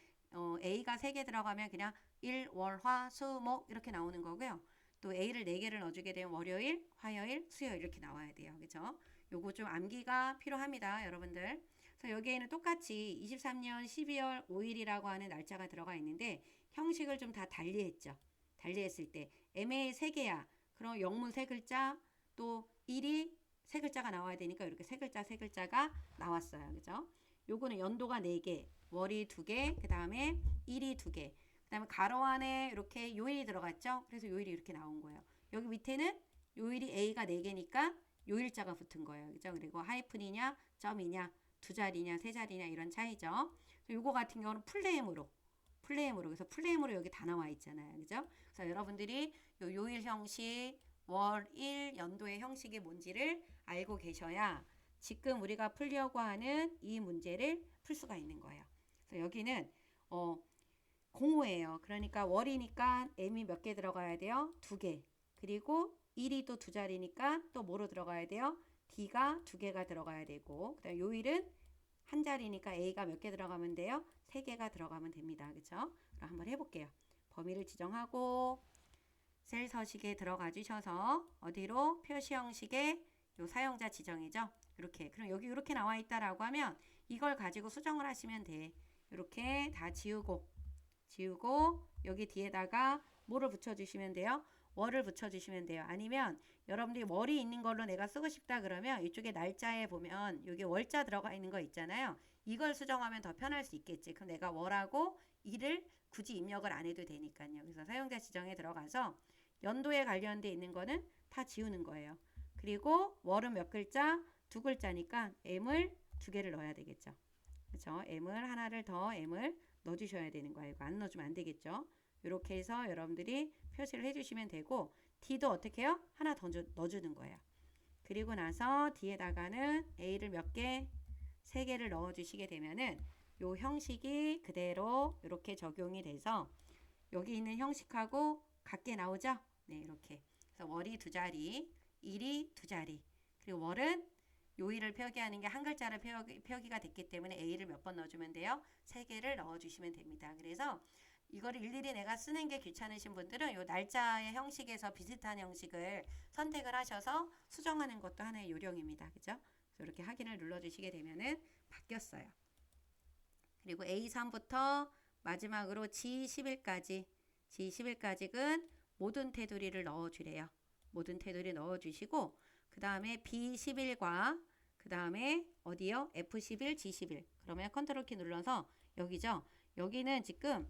A가 3개 들어가면 그냥 일, 월, 화, 수, 목 이렇게 나오는 거고요. 또 A를 4개를 넣어주게 되면 월요일, 화요일, 수요일 이렇게 나와야 돼요. 그죠? 요거 좀 암기가 필요합니다. 여러분들. 그래서 여기에는 똑같이 23년 12월 5일이라고 하는 날짜가 들어가 있는데 형식을 좀 다 달리했죠. 달리했을 때 MA 3개야. 그럼 영문 3글자 또 일이 3글자가 나와야 되니까 이렇게 3글자가 나왔어요. 그죠? 요거는 연도가 4개, 월이 2개, 그 다음에 일이 2개, 그 다음에 가로 안에 이렇게 요일이 들어갔죠? 그래서 요일이 이렇게 나온 거예요. 여기 밑에는 요일이 A가 4개니까 요일자가 붙은 거예요. 그죠? 그리고 하이픈이냐, 점이냐, 두 자리냐, 세 자리냐 이런 차이죠. 요거 같은 경우는 풀네임으로 그래서 풀네임으로 여기 다 나와 있잖아요. 그죠? 그래서 여러분들이 요일 형식, 월, 일, 연도의 형식이 뭔지를 알고 계셔야 지금 우리가 풀려고 하는 이 문제를 풀 수가 있는 거예요. 그래서 여기는 공호예요. 그러니까 월이니까 M이 몇 개 들어가야 돼요? 2개. 그리고 일이 또 두 자리니까 또 뭐로 들어가야 돼요? D가 2개가 들어가야 되고 그다음 요일은 한 자리니까 A가 몇 개 들어가면 돼요? 3개가 들어가면 됩니다. 그렇죠? 그럼 한번 해볼게요. 범위를 지정하고 셀 서식에 들어가 주셔서 어디로? 표시 형식의 요 사용자 지정이죠. 이렇게. 그럼 여기 이렇게 나와 있다라고 하면 이걸 가지고 수정을 하시면 돼. 이렇게 다 지우고 여기 뒤에다가 뭐를 붙여주시면 돼요? 월을 붙여주시면 돼요. 아니면 여러분들이 월이 있는 걸로 내가 쓰고 싶다 그러면 이쪽에 날짜에 보면 여기 월자 들어가 있는 거 있잖아요. 이걸 수정하면 더 편할 수 있겠지. 그럼 내가 월하고 일을 굳이 입력을 안 해도 되니까요. 그래서 사용자 지정에 들어가서 연도에 관련돼 있는 거는 다 지우는 거예요. 그리고 월은 몇 글자? 2글자니까 M을 2개를 넣어야 되겠죠. 그렇죠? M을 하나를 더 M을 넣어주셔야 되는 거예요. 이거 안 넣어주면 안 되겠죠. 이렇게 해서 여러분들이 표시를 해주시면 되고 D도 어떻게 해요? 하나 더 넣어주는 거예요. 그리고 나서 D에다가는 A를 몇 개? 3개를 넣어주시게 되면은 요 형식이 그대로 이렇게 적용이 돼서 여기 있는 형식하고 같게 나오죠? 네, 이렇게. 그래서 월이 2자리, 일이 2자리. 그리고 월은 요일을 표기하는 게 한 글자로 표기가 됐기 때문에 A를 몇 번 넣어주면 돼요? 3개를 넣어주시면 됩니다. 그래서 이거를 일일이 내가 쓰는 게 귀찮으신 분들은 요 날짜의 형식에서 비슷한 형식을 선택을 하셔서 수정하는 것도 하나의 요령입니다. 그죠? 그래서 이렇게 확인을 눌러주시게 되면은 바뀌었어요. 그리고 A3부터 마지막으로 G11까지는 모든 테두리를 넣어주래요. 모든 테두리 넣어주시고 그 다음에 B11과 그 다음에 어디요? F11, G11 그러면 컨트롤 키 눌러서 여기죠. 여기는 지금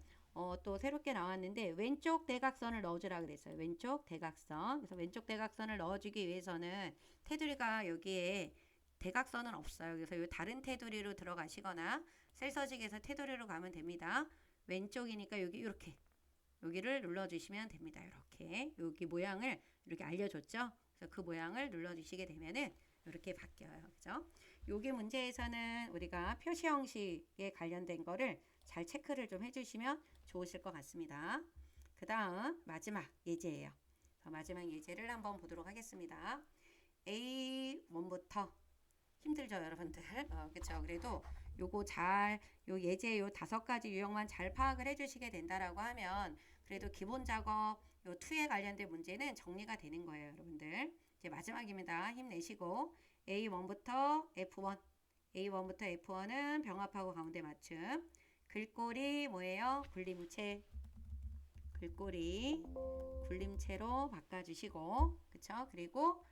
또 새롭게 나왔는데 왼쪽 대각선을 넣어주라 그랬어요. 왼쪽 대각선. 그래서 왼쪽 대각선을 넣어주기 위해서는 테두리가 여기에 대각선은 없어요. 그래서 이 다른 테두리로 들어가시거나 셀 서식에서 테두리로 가면 됩니다. 왼쪽이니까 여기 이렇게 여기를 눌러주시면 됩니다. 이렇게 여기 모양을 이렇게 알려줬죠. 그래서 그 모양을 눌러주시게 되면은 이렇게 바뀌어요. 그죠? 여기 문제에서는 우리가 표시 형식에 관련된 거를 잘 체크를 좀 해주시면 좋으실 것 같습니다. 그 다음 마지막 예제예요. 마지막 예제를 한번 보도록 하겠습니다. A1부터 힘들죠, 여러분들? 그쵸? 그래도 요거 요 예제 요 5가지 유형만 잘 파악을 해주시게 된다라고 하면 그래도 기본 작업 요 2에 관련된 문제는 정리가 되는 거예요, 여러분들. 이제 마지막입니다. 힘내시고 A1부터 F1, A1부터 F1은 병합하고 가운데 맞춤. 글꼴이 뭐예요? 굴림체. 글꼴이 굴림체로 바꿔주시고, 그쵸? 그리고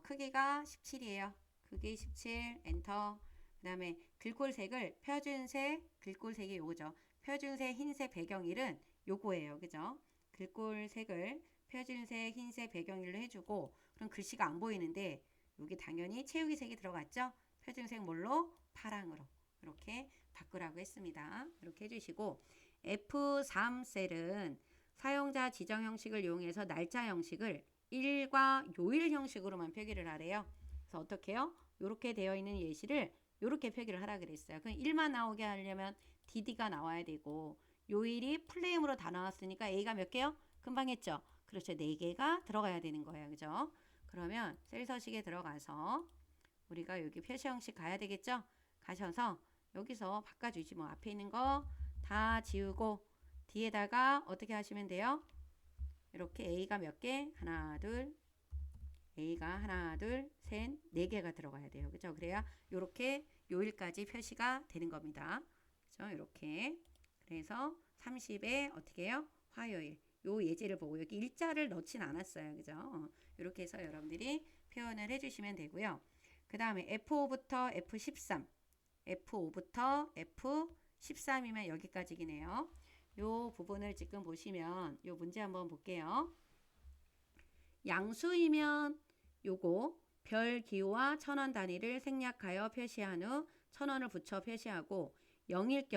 크기가 17이에요. 크기 17, 엔터. 그 다음에 글꼴색을 표준색, 글꼴색이 요거죠. 표준색, 흰색, 배경일은 요거예요. 그죠? 글꼴색을 표준색, 흰색, 배경일로 해주고, 그럼 글씨가 안 보이는데, 여기 당연히 채우기 색이 들어갔죠? 표준색 뭘로? 파랑으로. 이렇게 바꾸라고 했습니다. 이렇게 해주시고, F3셀은 사용자 지정 형식을 이용해서 날짜 형식을 일과 요일 형식으로만 표기를 하래요. 그래서 어떻게 해요? 이렇게 되어 있는 예시를 이렇게 표기를 하라 그랬어요. 그럼 1만 나오게 하려면 DD가 나와야 되고 요일이 풀네임으로 다 나왔으니까 A가 몇 개요? 금방 했죠? 그렇죠. 4개가 들어가야 되는 거예요. 그죠? 그러면 셀 서식에 들어가서 우리가 여기 표시 형식 가야 되겠죠? 가셔서 여기서 바꿔주지 뭐 앞에 있는 거 다 지우고 뒤에다가 어떻게 하시면 돼요? 이렇게 A가 몇 개? 하나, 둘, A가 하나, 둘, 셋, 4개가 들어가야 돼요. 그죠? 그래야 요렇게 요일까지 표시가 되는 겁니다. 그죠? 이렇게. 그래서 30에 어떻게 해요? 화요일. 요 예제를 보고 여기 일자를 넣진 않았어요. 그죠? 이렇게 해서 여러분들이 표현을 해주시면 되고요. 그 다음에 F5부터 F13. F5부터 F13이면 여기까지이네요. 요 부분을 지금 보시면 요 문제 한번 볼게요. 양수이면 요거 별 기호와 천원 단위를 생략하여 표시한 후 천원을 붙여 표시하고 0일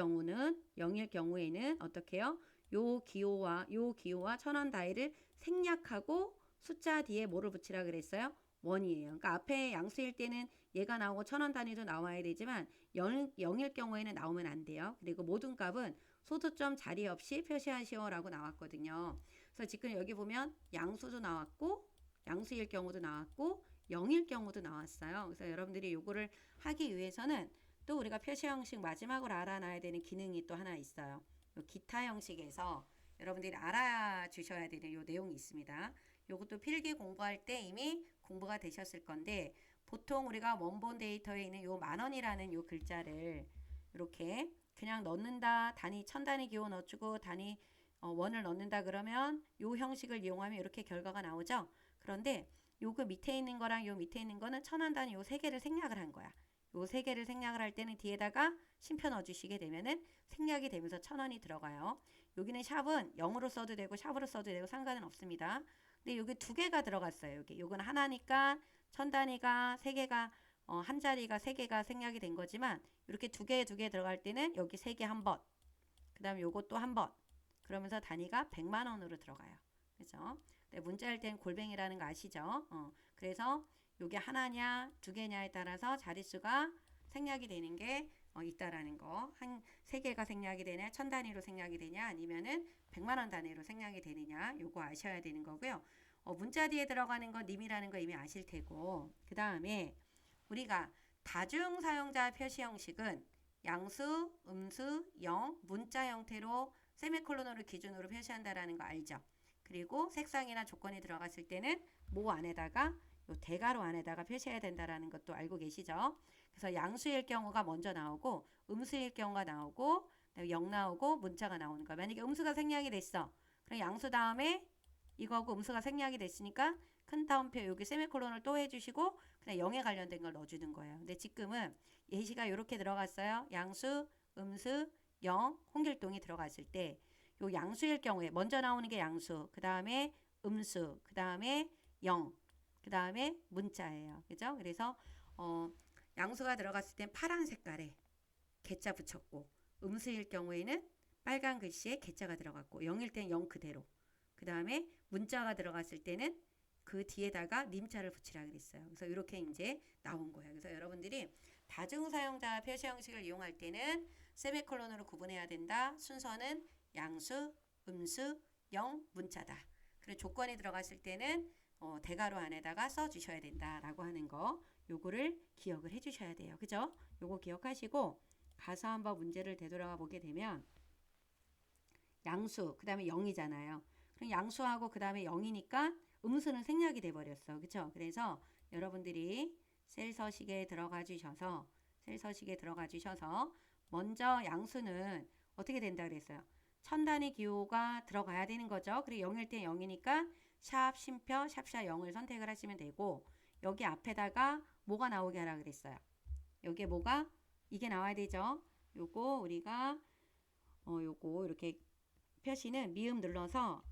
경우에는 어떻게 해요? 요 기호와 천원 단위를 생략하고 숫자 뒤에 뭐를 붙이라 그랬어요? 원이에요. 그러니까 앞에 양수일 때는 얘가 나오고 천원 단위도 나와야 되지만 0일 경우에는 나오면 안 돼요. 그리고 모든 값은 소수점 자리 없이 표시하시오라고 나왔거든요. 그래서 지금 여기 보면 양수도 나왔고 양수일 경우도 나왔고 0일 경우도 나왔어요. 그래서 여러분들이 요거를 하기 위해서는 또 우리가 표시 형식 마지막으로 알아놔야 되는 기능이 또 하나 있어요. 요 기타 형식에서 여러분들이 알아주셔야 되는 요 내용이 있습니다. 요것도 필기 공부할 때 이미 공부가 되셨을 건데 보통 우리가 원본 데이터에 있는 요 만원이라는 요 글자를 이렇게 그냥 넣는다. 단위 천 단위 기호 넣어주고 단위 원을 넣는다 그러면 요 형식을 이용하면 이렇게 결과가 나오죠. 그런데 요거 밑에 있는 거랑 요 밑에 있는 거는 천원 단위 요 3개를 생략을 한 거야. 요 3개를 생략을 할 때는 뒤에다가 쉼표 넣어주시게 되면은 생략이 되면서 천원이 들어가요. 여기는 샵은 0으로 써도 되고 샵으로 써도 되고 상관은 없습니다. 근데 여기 2개가 들어갔어요. 여기 요건 하나니까 천 단위가 3개가 한 자리가 3개가 생략이 된 거지만 이렇게 2개 들어갈 때는 여기 3개 한 번. 그 다음에 요것도 한 번. 그러면서 단위가 100만 원으로 들어가요. 그죠? 네, 문자일 땐 골뱅이라는 거 아시죠? 그래서 요게 하나냐 2개냐에 따라서 자릿수가 생략이 되는 게 있다라는 거. 한 3개가 생략이 되냐, 천 단위로 생략이 되냐, 아니면은 100만 원 단위로 생략이 되느냐, 요거 아셔야 되는 거고요. 문자 뒤에 들어가는 건 님이라는 거 이미 아실 테고, 그 다음에 우리가 다중 사용자 표시 형식은 양수, 음수, 영, 문자 형태로 세미콜론으로 기준으로 표시한다라는 거 알죠? 그리고 색상이나 조건이 들어갔을 때는 모 안에다가 요 대괄호 안에다가 표시해야 된다라는 것도 알고 계시죠? 그래서 양수일 경우가 먼저 나오고 음수일 경우가 나오고 0 나오고 문자가 나오는 거야. 만약에 음수가 생략이 됐어. 그럼 양수 다음에 이거하고 음수가 생략이 됐으니까 큰 따옴표 여기 세미콜론을 또 해주시고 그냥 0에 관련된 걸 넣어주는 거예요. 근데 지금은 예시가 이렇게 들어갔어요. 양수, 음수, 0, 홍길동이 들어갔을 때 요 양수일 경우에 먼저 나오는 게 양수, 그 다음에 음수, 그 다음에 0, 그 다음에 문자예요. 그죠? 그래서 양수가 들어갔을 땐 파란 색깔에 개자 붙였고 음수일 경우에는 빨간 글씨에 개자가 들어갔고 0일 땐 0 그대로. 그 다음에 문자가 들어갔을 때는 그 뒤에다가 님자를 붙이라 그랬어요. 그래서 이렇게 이제 나온 거예요. 그래서 여러분들이 다중사용자 표시 형식을 이용할 때는 세미콜론으로 구분해야 된다. 순서는 양수, 음수, 영, 문자다. 그리고 조건이 들어갔을 때는 대괄호 안에다가 써주셔야 된다라고 하는 거, 요거를 기억을 해주셔야 돼요. 그죠? 요거 기억하시고 가서 한번 문제를 되돌아가 보게 되면 양수, 그 다음에 0이잖아요. 그럼 양수하고 그 다음에 0이니까 음수는 생략이 돼버렸어. 그쵸? 그래서 여러분들이 셀 서식에 들어가 주셔서 먼저 양수는 어떻게 된다 그랬어요? 천 단위 기호가 들어가야 되는 거죠. 그리고 0일 때 0이니까 샵 쉼표 샵 0을 선택을 하시면 되고, 여기 앞에다가 뭐가 나오게 하라 그랬어요. 여기에 뭐가 이게 나와야 되죠. 요거 우리가 요거 이렇게 표시는 미음 눌러서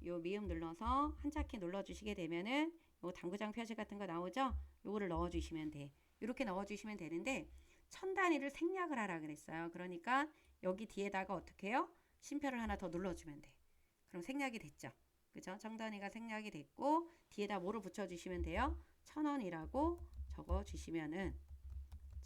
한자키 눌러주시게 되면은 요 당구장 표시 같은 거 나오죠. 요거를 넣어주시면 돼. 이렇게 넣어주시면 되는데 천 단위를 생략을 하라 그랬어요. 그러니까 여기 뒤에다가 어떻게 해요? 쉼표를 하나 더 눌러주면 돼. 그럼 생략이 됐죠. 그죠? 천 단위가 생략이 됐고 뒤에다 뭐를 붙여주시면 돼요? 1,000원이라고 적어주시면은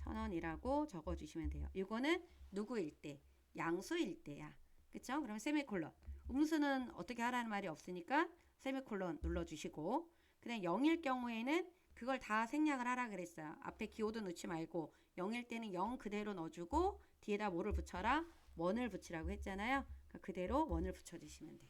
1,000원이라고 적어주시면 돼요. 이거는 누구일 때? 양수일 때야. 그쵸? 그럼 세미콜론. 음수는 어떻게 하라는 말이 없으니까 세미콜론 눌러주시고, 그다음 0일 경우에는 그걸 다 생략을 하라 그랬어요. 앞에 기호도 넣지 말고 0일 때는 0 그대로 넣어주고 뒤에다 뭐를 붙여라? 원을 붙이라고 했잖아요. 그러니까 그대로 원을 붙여주시면 돼.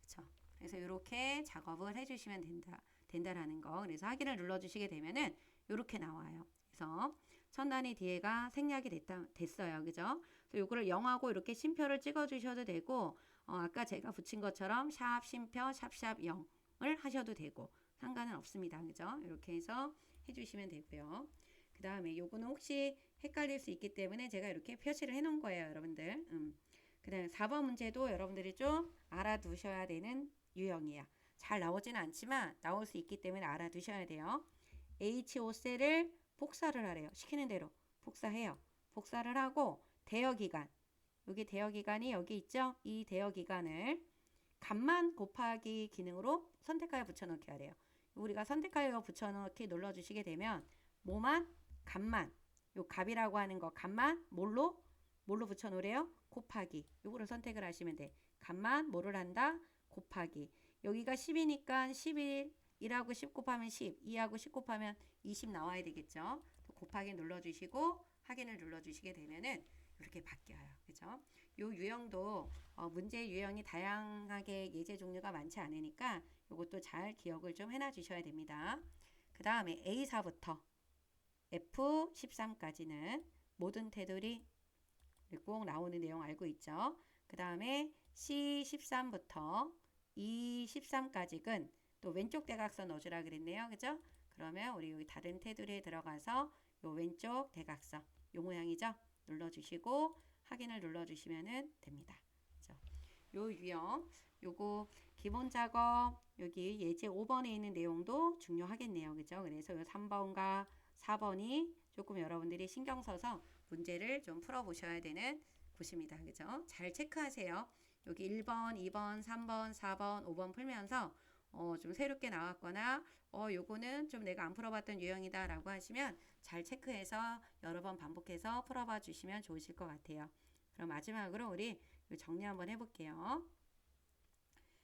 그쵸? 그래서 이렇게 작업을 해주시면 된다라는 거. 그래서 확인을 눌러주시게 되면은 이렇게 나와요. 그래서 천 단위 뒤에가 생략이 됐어요. 그죠? 그래서 요거를 0하고 이렇게 쉼표를 찍어주셔도 되고, 아까 제가 붙인 것처럼 샵 쉼표 샵 0을 하셔도 되고 상관은 없습니다. 그죠? 이렇게 해서 해주시면 되고요. 그 다음에 요거는 혹시 헷갈릴 수 있기 때문에 제가 이렇게 표시를 해놓은 거예요, 여러분들. 그 다음에 4번 문제도 여러분들이 좀 알아두셔야 되는 유형이야. 잘 나오지는 않지만 나올 수 있기 때문에 알아두셔야 돼요. HO셀을 복사를 하래요. 시키는 대로 복사해요. 복사를 하고 대여기간, 여기 대여기간이 여기 있죠? 이 대여기간을 값만 곱하기 기능으로 선택하여 붙여넣기 하래요. 우리가 선택하여 붙여넣기 눌러주시게 되면 뭐만? 값만, 요 값이라고 하는 거 값만 뭘로 붙여놓으래요? 곱하기. 요거를 선택을 하시면 돼. 값만 뭐를 한다? 곱하기. 여기가 10이니까 11이라고 10 곱하면 10, 2하고 10 곱하면 20 나와야 되겠죠. 곱하기 눌러주시고 확인을 눌러주시게 되면은 이렇게 바뀌어요. 그죠? 요 유형도 문제 유형이 다양하게 예제 종류가 많지 않으니까 이것도 잘 기억을 좀 해놔 주셔야 됩니다. 그 다음에 A4부터 F13까지는 모든 테두리 꼭 나오는 내용 알고 있죠. 그 다음에 C13부터 E13까지는 또 왼쪽 대각선 넣어주라 그랬네요. 그죠? 그러면 우리 여기 다른 테두리에 들어가서 요 왼쪽 대각선 요 모양이죠. 눌러주시고 확인을 눌러주시면 됩니다. 그죠? 요 유형 요거 기본 작업 여기 예제 5번에 있는 내용도 중요하겠네요. 그죠? 그래서 요 3번과 4번이 조금 여러분들이 신경 써서 문제를 좀 풀어보셔야 되는 곳입니다. 그죠? 잘 체크하세요. 여기 1번, 2번, 3번, 4번, 5번 풀면서 좀 새롭게 나왔거나 요거는 좀 내가 안 풀어봤던 유형이다 라고 하시면 잘 체크해서 여러 번 반복해서 풀어봐 주시면 좋으실 것 같아요. 그럼 마지막으로 우리 정리 한번 해볼게요.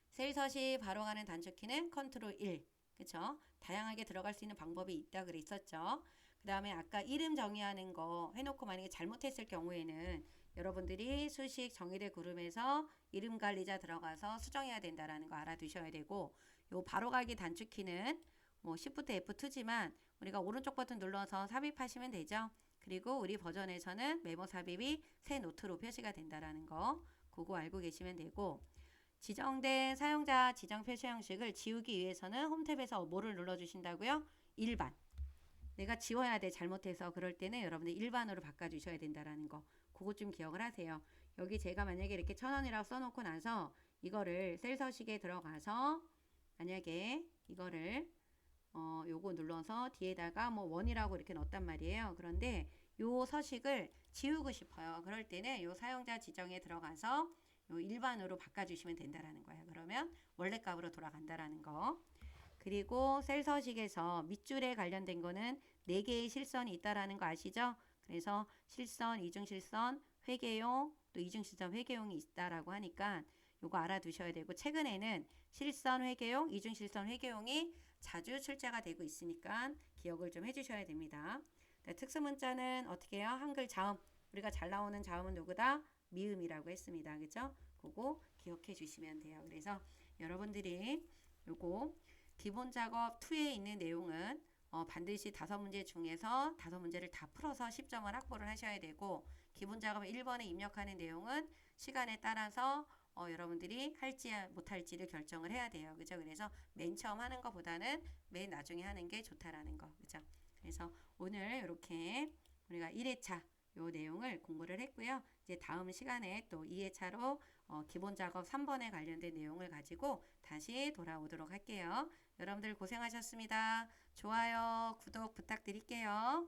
셀 서식 바로 가는 단축키는 컨트롤 1. 그쵸? 다양하게 들어갈 수 있는 방법이 있다 그랬었죠. 그 다음에 아까 이름 정의하는 거 해놓고 만약에 잘못했을 경우에는 여러분들이 수식 정의대 그룹에서 이름 관리자 들어가서 수정해야 된다라는 거 알아두셔야 되고, 요 바로가기 단축키는 뭐 Shift F2지만 우리가 오른쪽 버튼 눌러서 삽입하시면 되죠. 그리고 우리 버전에서는 메모 삽입이 새 노트로 표시가 된다라는 거 그거 알고 계시면 되고, 지정된 사용자 지정 표시 형식을 지우기 위해서는 홈탭에서 뭐를 눌러주신다고요? 일반. 내가 지워야 돼 잘못해서. 그럴 때는 여러분들 일반으로 바꿔주셔야 된다라는 거 그거 좀 기억을 하세요. 여기 제가 만약에 이렇게 1,000원이라고 써놓고 나서 이거를 셀 서식에 들어가서 만약에 이거를 요거 눌러서 뒤에다가 뭐 원이라고 이렇게 넣었단 말이에요. 그런데 요 서식을 지우고 싶어요. 그럴 때는 요 사용자 지정에 들어가서 요 일반으로 바꿔주시면 된다라는 거예요. 그러면 원래 값으로 돌아간다라는 거. 그리고 셀 서식에서 밑줄에 관련된 거는 4개의 실선이 있다라는 거 아시죠? 그래서 실선, 이중실선, 회계용, 또 이중실선, 회계용이 있다라고 하니까 요거 알아두셔야 되고, 최근에는 실선, 회계용, 이중실선, 회계용이 자주 출제가 되고 있으니까 기억을 좀 해주셔야 됩니다. 특수문자는 어떻게 해요? 한글 자음. 우리가 잘 나오는 자음은 누구다? 미음이라고 했습니다. 그죠? 그거 기억해 주시면 돼요. 그래서 여러분들이 요거 기본 작업 2에 있는 내용은 반드시 5문제 중에서 5문제를 다 풀어서 10점을 확보를 하셔야 되고, 기본 작업 1번에 입력하는 내용은 시간에 따라서 여러분들이 할지 못할지를 결정을 해야 돼요. 그죠? 그래서 맨 처음 하는 것보다는 맨 나중에 하는 게 좋다라는 거. 그죠? 그래서 오늘 이렇게 우리가 1회차 요 내용을 공부를 했고요. 이제 다음 시간에 또 2회차로 기본 작업 3번에 관련된 내용을 가지고 다시 돌아오도록 할게요. 여러분들 고생하셨습니다. 좋아요, 구독 부탁드릴게요.